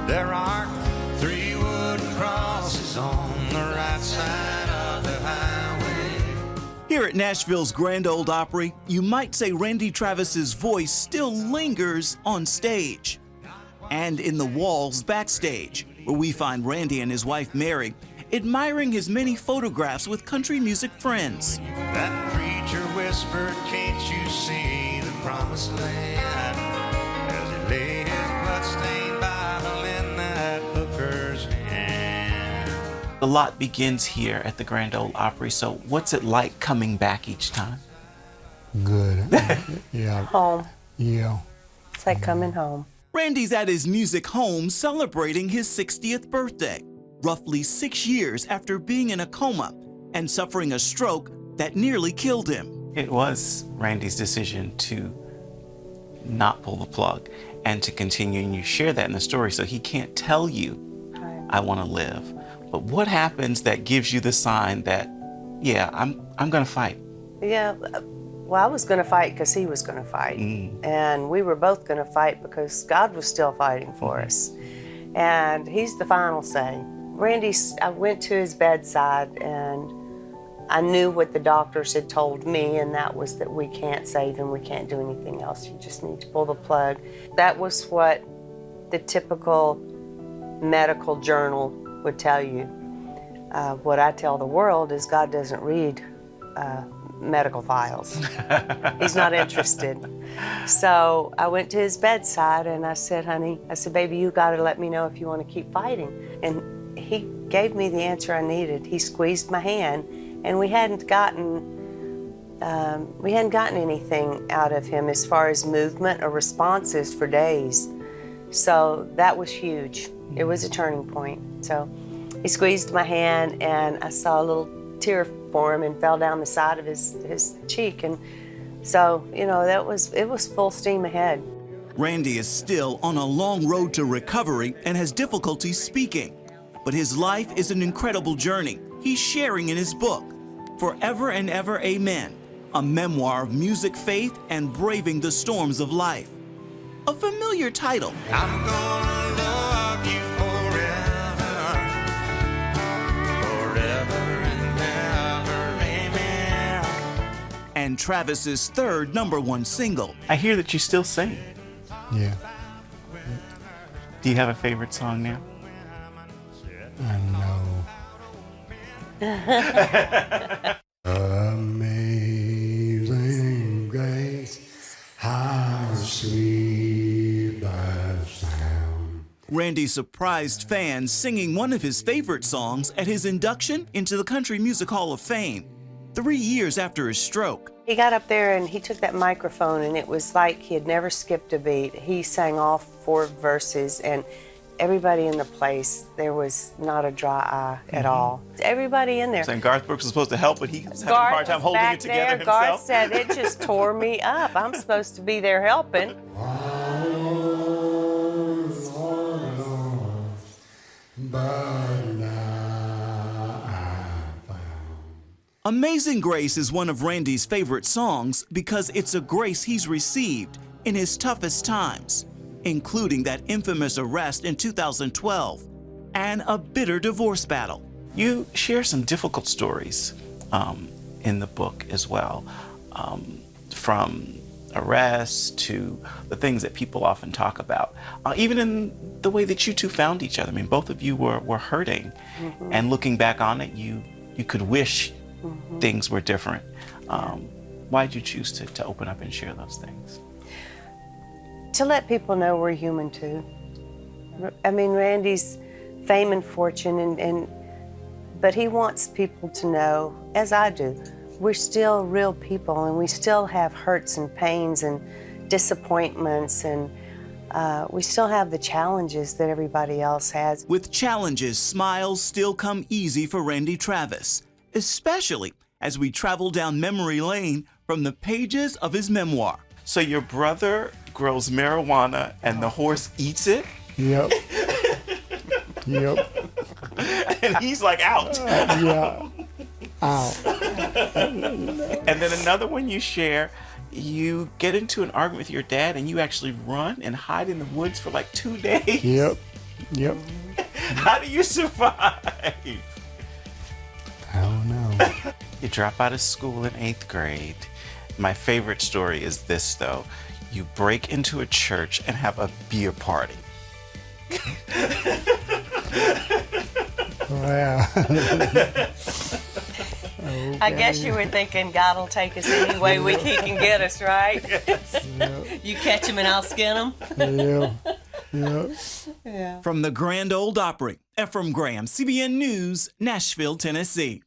There are 3 wooden crosses on the right side of the highway. Here at Nashville's Grand Ole Opry, you might say Randy Travis's voice still lingers on stage and in the walls backstage, where we find Randy and his wife Mary admiring his many photographs with country music friends. That preacher whispered, "Can't you see the promised land?" As he laid his bloodstained Bible in that hooker's hand. A lot begins here at the Grand Ole Opry, so what's it like coming back each time? Good. Yeah. Home. Yeah. It's like coming home. Randy's at his music home celebrating his 60th birthday, roughly 6 years after being in a coma and suffering a stroke that nearly killed him. It was Randy's decision to not pull the plug and to continue, and you share that in the story, so he can't tell you, I want to live. But what happens that gives you the sign that, yeah, I'm going to fight? Yeah, well, I was going to fight because he was going to fight. And we were both going to fight because God was still fighting for us. And he's the final say. Randy, I went to his bedside and I knew what the doctors had told me, and that was that we can't save him, we can't do anything else, you just need to pull the plug. That was what the typical medical journal would tell you. What I tell the world is God doesn't read medical files. He's not interested. So I went to his bedside and I said, honey, I said, baby, you got to let me know if you want to keep fighting. And he gave me the answer I needed. He squeezed my hand, and we hadn't gotten anything out of him as far as movement or responses for days. So that was huge. It was a turning point. So he squeezed my hand, and I saw a little tear form and fell down the side of his cheek. And so, you know, it was full steam ahead. Randy is still on a long road to recovery and has difficulty speaking. But his life is an incredible journey he's sharing in his book, Forever and Ever Amen, a memoir of music, faith, and braving the storms of life. A familiar title. I'm gonna love you forever, forever and ever, amen. And Travis's third number-1 single. I hear that you still sing. Yeah. Do you have a favorite song now? I know. Amazing grace, how sweet the sound. Randy surprised fans singing one of his favorite songs at his induction into the Country Music Hall of Fame, 3 years after his stroke. He got up there and he took that microphone, and it was like he had never skipped a beat. He sang all 4 verses, and everybody in the place, there was not a dry eye at all. Everybody in there. And Garth Brooks was supposed to help, but he was having a hard time holding it together himself. Garth said, it just tore me up. I'm supposed to be there helping. Amazing Grace is one of Randy's favorite songs because it's a grace he's received in his toughest times, including that infamous arrest in 2012 and a bitter divorce battle. You share some difficult stories in the book as well, from arrests to the things that people often talk about, even in the way that you two found each other. I mean, both of you were hurting, and looking back on it, you could wish things were different. Why did you choose to open up and share those things? To let people know we're human too. I mean, Randy's fame and fortune, but he wants people to know, as I do, we're still real people, and we still have hurts and pains and disappointments, and we still have the challenges that everybody else has. With challenges, smiles still come easy for Randy Travis, especially as we travel down memory lane from the pages of his memoir. So your brother grows marijuana and the horse eats it? Yep. Yep. And he's like, out. Yeah. Out. And then another one you share, you get into an argument with your dad and you actually run and hide in the woods for like 2 days. Yep. Yep. How do you survive? I don't know. You drop out of school in 8th grade. My favorite story is this, though. You break into a church and have a beer party. Wow. I guess you were thinking God will take us any way he can get us, right? You catch him and I'll skin him. Yeah. From the Grand Ole Opry, Ephraim Graham, CBN News, Nashville, Tennessee.